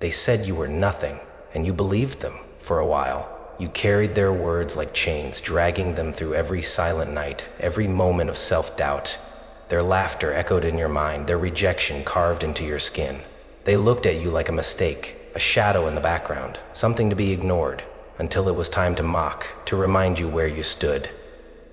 They said you were nothing, and you believed them for a while. You carried their words like chains, dragging them through every silent night, every moment of self-doubt. Their laughter echoed in your mind, their rejection carved into your skin. They looked at you like a mistake, a shadow in the background, something to be ignored, until it was time to mock, to remind you where you stood.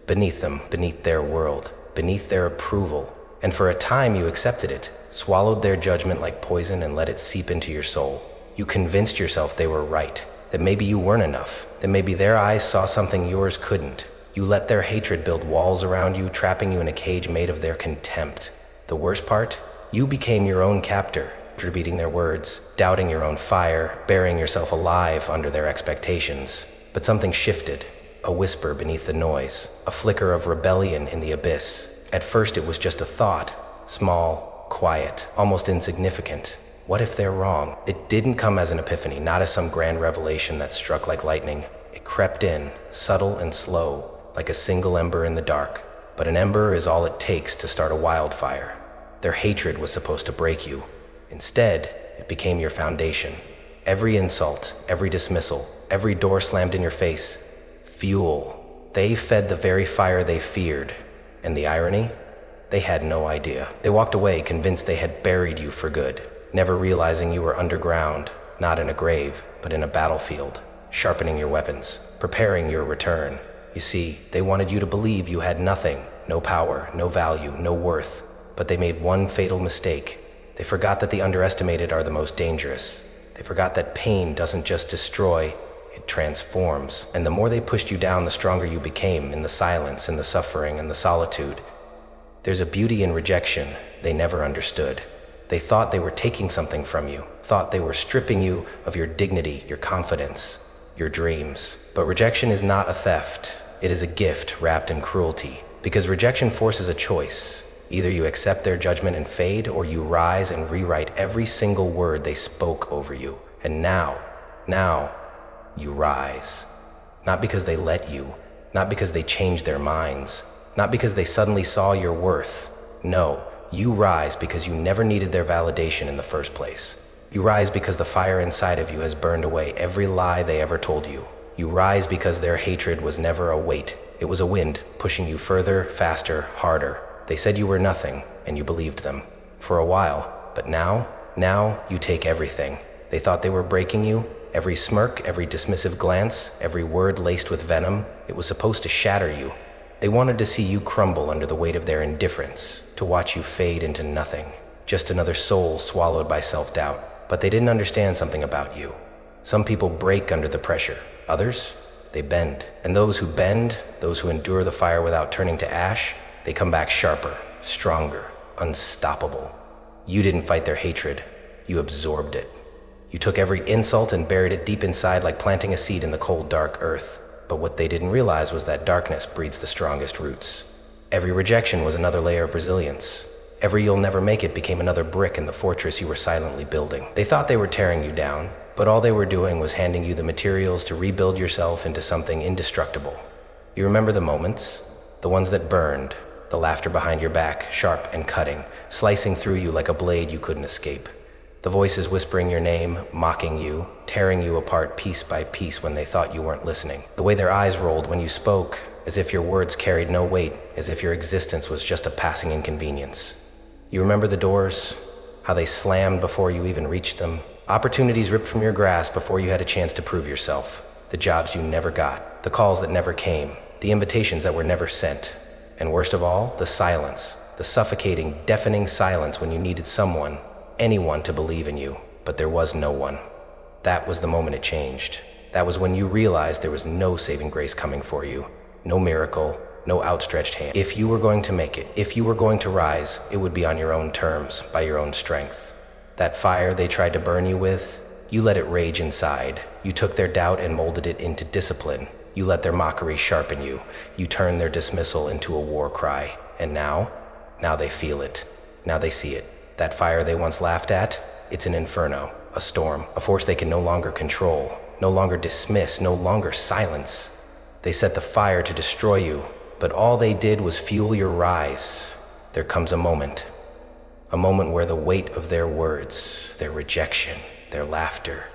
Beneath them, beneath their world, beneath their approval. And for a time you accepted it, swallowed their judgment like poison and let it seep into your soul. You convinced yourself they were right, that maybe you weren't enough, that maybe their eyes saw something yours couldn't. You let their hatred build walls around you, trapping you in a cage made of their contempt. The worst part? You became your own captor, repeating their words, doubting your own fire, burying yourself alive under their expectations. But something shifted, a whisper beneath the noise, a flicker of rebellion in the abyss. At first it was just a thought, small, quiet, almost insignificant. What if they're wrong? It didn't come as an epiphany, not as some grand revelation that struck like lightning. It crept in, subtle and slow, like a single ember in the dark. But an ember is all it takes to start a wildfire. Their hatred was supposed to break you. Instead, it became your foundation. Every insult, every dismissal, every door slammed in your face. Fuel. They fed the very fire they feared. And the irony? They had no idea. They walked away convinced they had buried you for good, never realizing you were underground, not in a grave, but in a battlefield, sharpening your weapons, preparing your return. You see, they wanted you to believe you had nothing, no power, no value, no worth. But they made one fatal mistake. They forgot that the underestimated are the most dangerous. They forgot that pain doesn't just destroy, it transforms. And the more they pushed you down, the stronger you became, in the silence, in the suffering, in the solitude. There's a beauty in rejection they never understood. They thought they were taking something from you, thought they were stripping you of your dignity, your confidence, your dreams. But rejection is not a theft. It is a gift wrapped in cruelty. Because rejection forces a choice. Either you accept their judgment and fade, or you rise and rewrite every single word they spoke over you. And now, you rise. Not because they let you, not because they changed their minds, not because they suddenly saw your worth. No, you rise because you never needed their validation in the first place. You rise because the fire inside of you has burned away every lie they ever told you. You rise because their hatred was never a weight. It was a wind, pushing you further, faster, harder. They said you were nothing, and you believed them. For a while, but now you take everything. They thought they were breaking you. Every smirk, every dismissive glance, every word laced with venom, it was supposed to shatter you. They wanted to see you crumble under the weight of their indifference, to watch you fade into nothing, just another soul swallowed by self-doubt. But they didn't understand something about you. Some people break under the pressure. Others, they bend. And those who bend, those who endure the fire without turning to ash, they come back sharper, stronger, unstoppable. You didn't fight their hatred. You absorbed it. You took every insult and buried it deep inside like planting a seed in the cold, dark earth. But what they didn't realize was that darkness breeds the strongest roots. Every rejection was another layer of resilience. Every "you'll never make it" became another brick in the fortress you were silently building. They thought they were tearing you down, but all they were doing was handing you the materials to rebuild yourself into something indestructible. You remember the moments? The ones that burned, the laughter behind your back, sharp and cutting, slicing through you like a blade you couldn't escape. The voices whispering your name, mocking you, tearing you apart piece by piece when they thought you weren't listening. The way their eyes rolled when you spoke, as if your words carried no weight, as if your existence was just a passing inconvenience. You remember the doors, how they slammed before you even reached them, opportunities ripped from your grasp before you had a chance to prove yourself, the jobs you never got, the calls that never came, the invitations that were never sent, and worst of all, the silence, the suffocating, deafening silence when you needed someone, anyone to believe in you, but there was no one. That was the moment it changed. That was when you realized there was no saving grace coming for you, no miracle, no outstretched hand. If you were going to make it, if you were going to rise, it would be on your own terms, by your own strength. That fire they tried to burn you with, you let it rage inside. You took their doubt and molded it into discipline. You let their mockery sharpen you. You turned their dismissal into a war cry. And now they feel it. Now they see it. That fire they once laughed at, it's an inferno, a storm, a force they can no longer control, no longer dismiss, no longer silence. They set the fire to destroy you, but all they did was fuel your rise. There comes a moment where the weight of their words, their rejection, their laughter.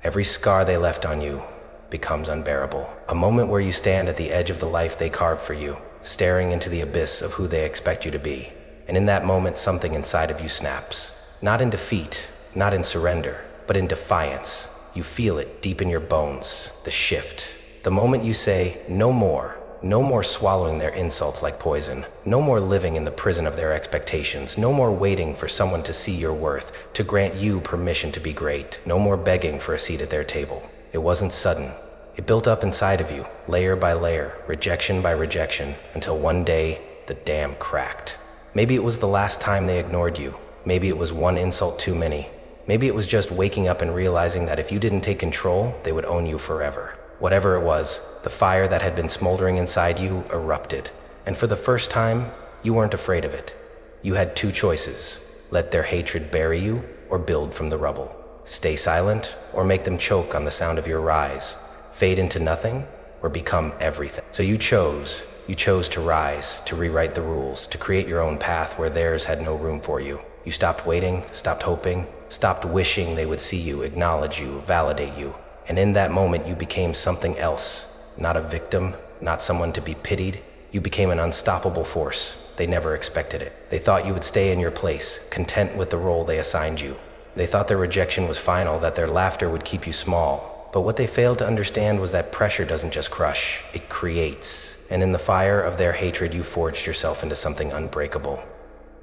Every scar they left on you becomes unbearable. A moment where you stand at the edge of the life they carved for you, staring into the abyss of who they expect you to be. And in that moment, something inside of you snaps. Not in defeat, not in surrender, but in defiance. You feel it deep in your bones, the shift. The moment you say, no more. No more swallowing their insults like poison. No more living in the prison of their expectations. No more waiting for someone to see your worth, to grant you permission to be great. No more begging for a seat at their table. It wasn't sudden. It built up inside of you, layer by layer, rejection by rejection, until one day, the dam cracked. Maybe it was the last time they ignored you. Maybe it was one insult too many. Maybe it was just waking up and realizing that if you didn't take control, they would own you forever. Whatever it was, the fire that had been smoldering inside you erupted. And for the first time, you weren't afraid of it. You had two choices: let their hatred bury you, or build from the rubble. Stay silent, or make them choke on the sound of your rise. Fade into nothing, or become everything. So you chose to rise, to rewrite the rules, to create your own path where theirs had no room for you. You stopped waiting, stopped hoping, stopped wishing they would see you, acknowledge you, validate you. And in that moment, you became something else. Not a victim, not someone to be pitied. You became an unstoppable force. They never expected it. They thought you would stay in your place, content with the role they assigned you. They thought their rejection was final, that their laughter would keep you small. But what they failed to understand was that pressure doesn't just crush, it creates. And in the fire of their hatred, you forged yourself into something unbreakable.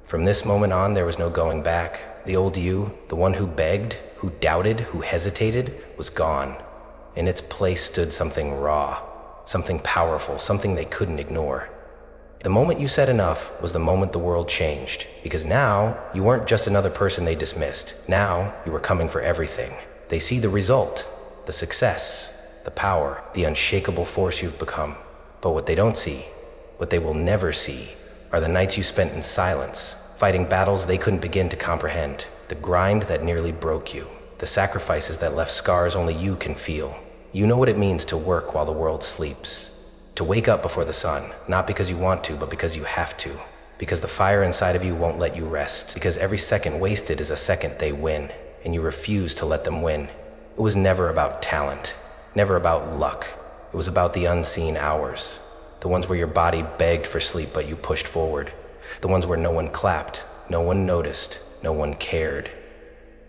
From this moment on, there was no going back. The old you, the one who begged, who doubted, who hesitated, was gone. In its place stood something raw, something powerful, something they couldn't ignore. The moment you said enough was the moment the world changed, because now you weren't just another person they dismissed. Now you were coming for everything. They see the result, the success, the power, the unshakable force you've become. But what they don't see, what they will never see, are the nights you spent in silence, fighting battles they couldn't begin to comprehend. The grind that nearly broke you, the sacrifices that left scars only you can feel. You know what it means to work while the world sleeps. To wake up before the sun, not because you want to, but because you have to. Because the fire inside of you won't let you rest. Because every second wasted is a second they win, and you refuse to let them win. It was never about talent, never about luck. It was about the unseen hours. The ones where your body begged for sleep, but you pushed forward. The ones where no one clapped, no one noticed, no one cared.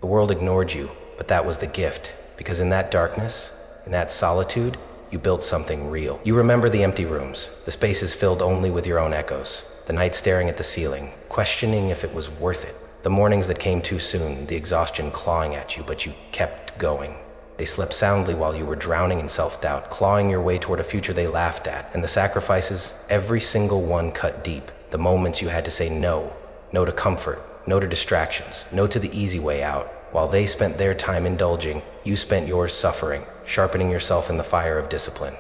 The world ignored you, but that was the gift, because in that darkness, in that solitude, you built something real. You remember the empty rooms, the spaces filled only with your own echoes, the nights staring at the ceiling, questioning if it was worth it, the mornings that came too soon, the exhaustion clawing at you, but you kept going. They slept soundly while you were drowning in self-doubt, clawing your way toward a future they laughed at, and the sacrifices, every single one cut deep. The moments you had to say no, no to comfort, no to distractions, no to the easy way out. While they spent their time indulging, you spent yours suffering, sharpening yourself in the fire of discipline.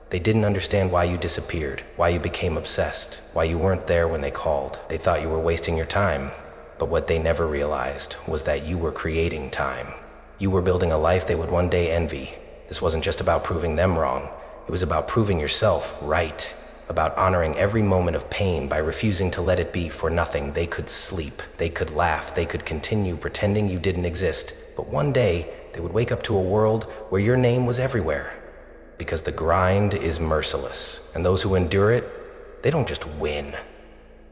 They didn't understand why you disappeared, why you became obsessed, why you weren't there when they called. They thought you were wasting your time, but what they never realized was that you were creating time. You were building a life they would one day envy. This wasn't just about proving them wrong. It was about proving yourself right. About honoring every moment of pain by refusing to let it be for nothing. They could sleep, they could laugh, they could continue pretending you didn't exist. But one day, they would wake up to a world where your name was everywhere. Because the grind is merciless, and those who endure it, they don't just win.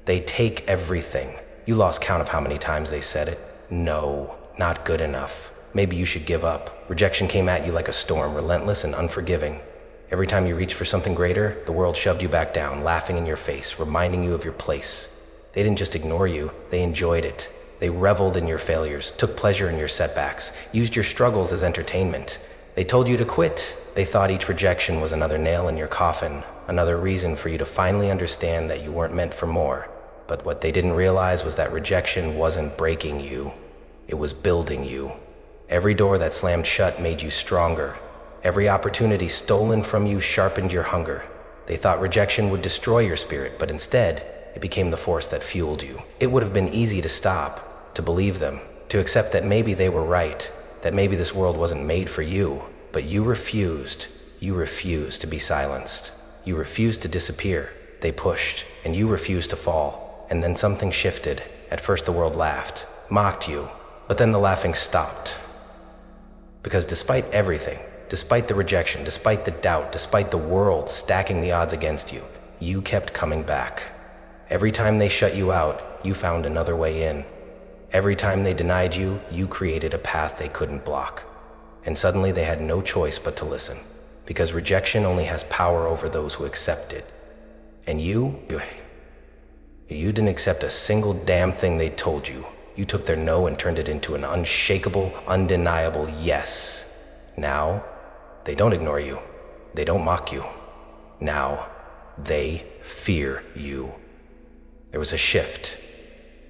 They take everything. You lost count of how many times they said it. No, not good enough. Maybe you should give up. Rejection came at you like a storm, relentless and unforgiving. Every time you reached for something greater, the world shoved you back down, laughing in your face, reminding you of your place. They didn't just ignore you, they enjoyed it. They reveled in your failures, took pleasure in your setbacks, used your struggles as entertainment. They told you to quit. They thought each rejection was another nail in your coffin, another reason for you to finally understand that you weren't meant for more. But what they didn't realize was that rejection wasn't breaking you, it was building you. Every door that slammed shut made you stronger. Every opportunity stolen from you sharpened your hunger. They thought rejection would destroy your spirit, but instead, it became the force that fueled you. It would have been easy to stop, to believe them, to accept that maybe they were right, that maybe this world wasn't made for you. But you refused. You refused to be silenced. You refused to disappear. They pushed, and you refused to fall. And then something shifted. At first the world laughed, mocked you, but then the laughing stopped. Because despite everything, despite the rejection, despite the doubt, despite the world stacking the odds against you, you kept coming back. Every time they shut you out, you found another way in. Every time they denied you, you created a path they couldn't block. And suddenly they had no choice but to listen. Because rejection only has power over those who accept it. And you didn't accept a single damn thing they told you. You took their no and turned it into an unshakable, undeniable yes. Now, they don't ignore you. They don't mock you. Now, they fear you. There was a shift,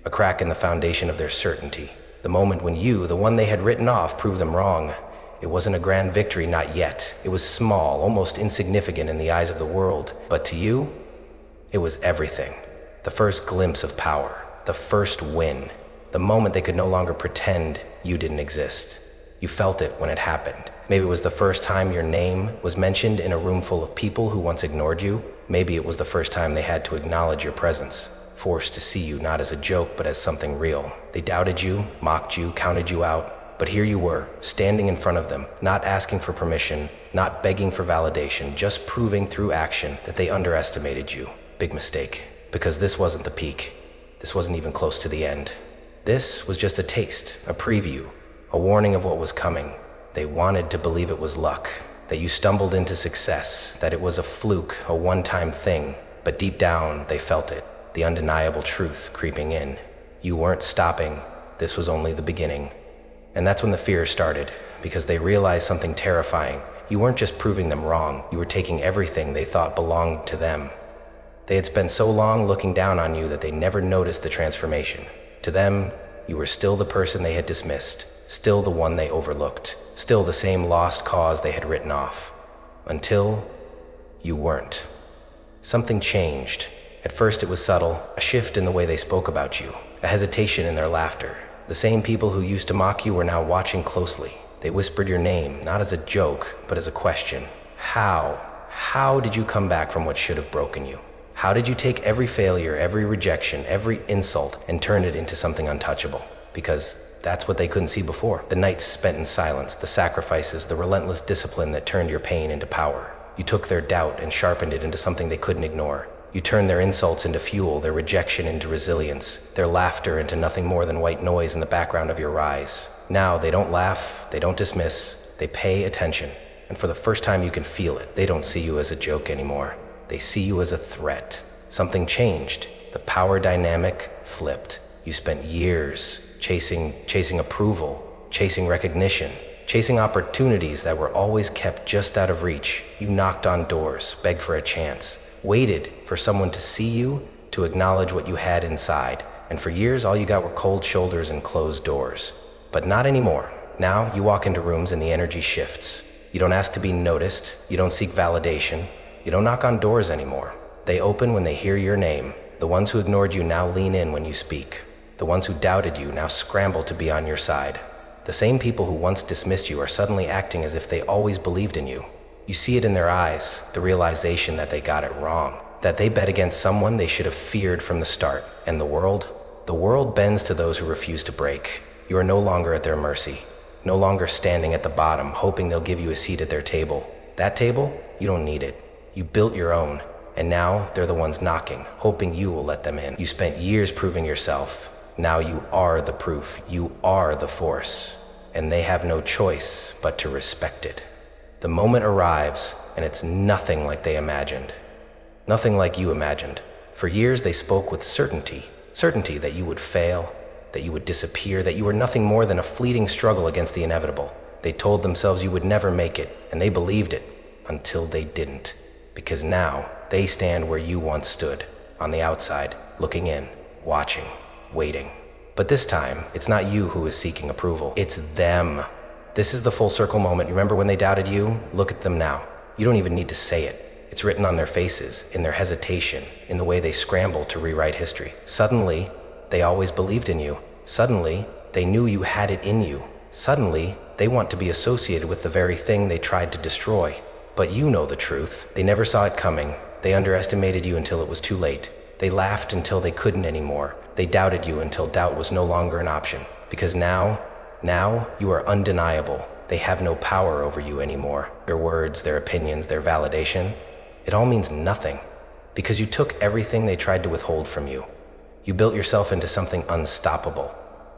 a crack in the foundation of their certainty. The moment when you, the one they had written off, proved them wrong. It wasn't a grand victory, not yet. It was small, almost insignificant in the eyes of the world. But to you, it was everything. The first glimpse of power, the first win, the moment they could no longer pretend you didn't exist. You felt it when it happened. Maybe it was the first time your name was mentioned in a room full of people who once ignored you. Maybe it was the first time they had to acknowledge your presence, forced to see you not as a joke but as something real. They doubted you, mocked you, counted you out. But here you were, standing in front of them, not asking for permission, not begging for validation, just proving through action that they underestimated you. Big mistake, because this wasn't the peak. This wasn't even close to the end. This was just a taste, a preview, a warning of what was coming. They wanted to believe it was luck, that you stumbled into success, that it was a fluke, a one-time thing. But deep down, they felt it, the undeniable truth creeping in. You weren't stopping. This was only the beginning. And that's when the fear started, because they realized something terrifying. You weren't just proving them wrong, you were taking everything they thought belonged to them. They had spent so long looking down on you that they never noticed the transformation. To them, you were still the person they had dismissed, still the one they overlooked, still the same lost cause they had written off. Until you weren't. Something changed. At first it was subtle, a shift in the way they spoke about you, a hesitation in their laughter. The same people who used to mock you were now watching closely. They whispered your name, not as a joke, but as a question. How? How did you come back from what should have broken you? How did you take every failure, every rejection, every insult, and turn it into something untouchable? Because that's what they couldn't see before. The nights spent in silence, the sacrifices, the relentless discipline that turned your pain into power. You took their doubt and sharpened it into something they couldn't ignore. You turned their insults into fuel, their rejection into resilience, their laughter into nothing more than white noise in the background of your rise. Now they don't laugh, they don't dismiss, they pay attention. And for the first time you can feel it. They don't see you as a joke anymore. They see you as a threat. Something changed. The power dynamic flipped. You spent years chasing approval, chasing recognition, chasing opportunities that were always kept just out of reach. You knocked on doors, begged for a chance, waited for someone to see you, to acknowledge what you had inside. And for years, all you got were cold shoulders and closed doors. But not anymore. Now you walk into rooms and the energy shifts. You don't ask to be noticed. You don't seek validation. You don't knock on doors anymore. They open when they hear your name. The ones who ignored you now lean in when you speak. The ones who doubted you now scramble to be on your side. The same people who once dismissed you are suddenly acting as if they always believed in you. You see it in their eyes, the realization that they got it wrong, that they bet against someone they should have feared from the start. And the world bends to those who refuse to break. You are no longer at their mercy, no longer standing at the bottom, hoping they'll give you a seat at their table. That table, you don't need it. You built your own, and now they're the ones knocking, hoping you will let them in. You spent years proving yourself. Now you are the proof. You are the force, and they have no choice but to respect it. The moment arrives, and it's nothing like they imagined. Nothing like you imagined. For years, they spoke with certainty that you would fail, that you would disappear, that you were nothing more than a fleeting struggle against the inevitable. They told themselves you would never make it, and they believed it, until they didn't. Because now, they stand where you once stood, on the outside, looking in, watching, waiting. But this time, it's not you who is seeking approval, it's them. This is the full circle moment. You remember when they doubted you? Look at them now. You don't even need to say it. It's written on their faces, in their hesitation, in the way they scramble to rewrite history. Suddenly, they always believed in you. Suddenly, they knew you had it in you. Suddenly, they want to be associated with the very thing they tried to destroy. But you know the truth. They never saw it coming. They underestimated you until it was too late. They laughed until they couldn't anymore. They doubted you until doubt was no longer an option. Because now you are undeniable. They have no power over you anymore. Their words, their opinions, their validation, it all means nothing because you took everything they tried to withhold from you. You built yourself into something unstoppable,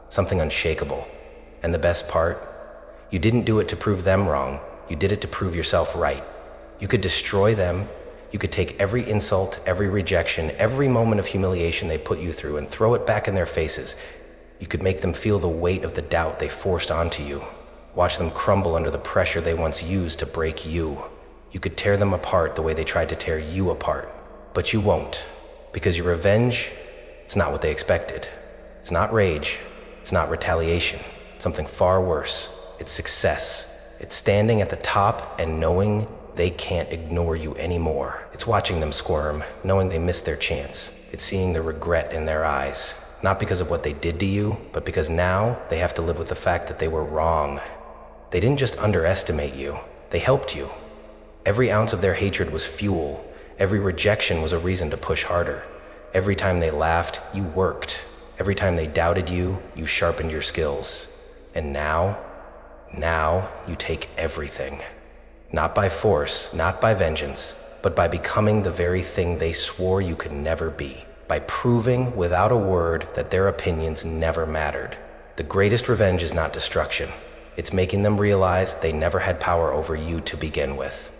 something unshakable. And the best part, you didn't do it to prove them wrong. You did it to prove yourself right. You could destroy them. You could take every insult, every rejection, every moment of humiliation they put you through and throw it back in their faces. You could make them feel the weight of the doubt they forced onto you. Watch them crumble under the pressure they once used to break you. You could tear them apart the way they tried to tear you apart. But you won't, because your revenge, it's not what they expected. It's not rage. It's not retaliation. It's something far worse. It's success. It's standing at the top and knowing they can't ignore you anymore. It's watching them squirm, knowing they missed their chance. It's seeing the regret in their eyes, not because of what they did to you, but because now they have to live with the fact that they were wrong. They didn't just underestimate you, they helped you. Every ounce of their hatred was fuel. Every rejection was a reason to push harder. Every time they laughed, you worked. Every time they doubted you, you sharpened your skills. And now you take everything. Not by force, not by vengeance, but by becoming the very thing they swore you could never be. By proving without a word that their opinions never mattered. The greatest revenge is not destruction. It's making them realize they never had power over you to begin with.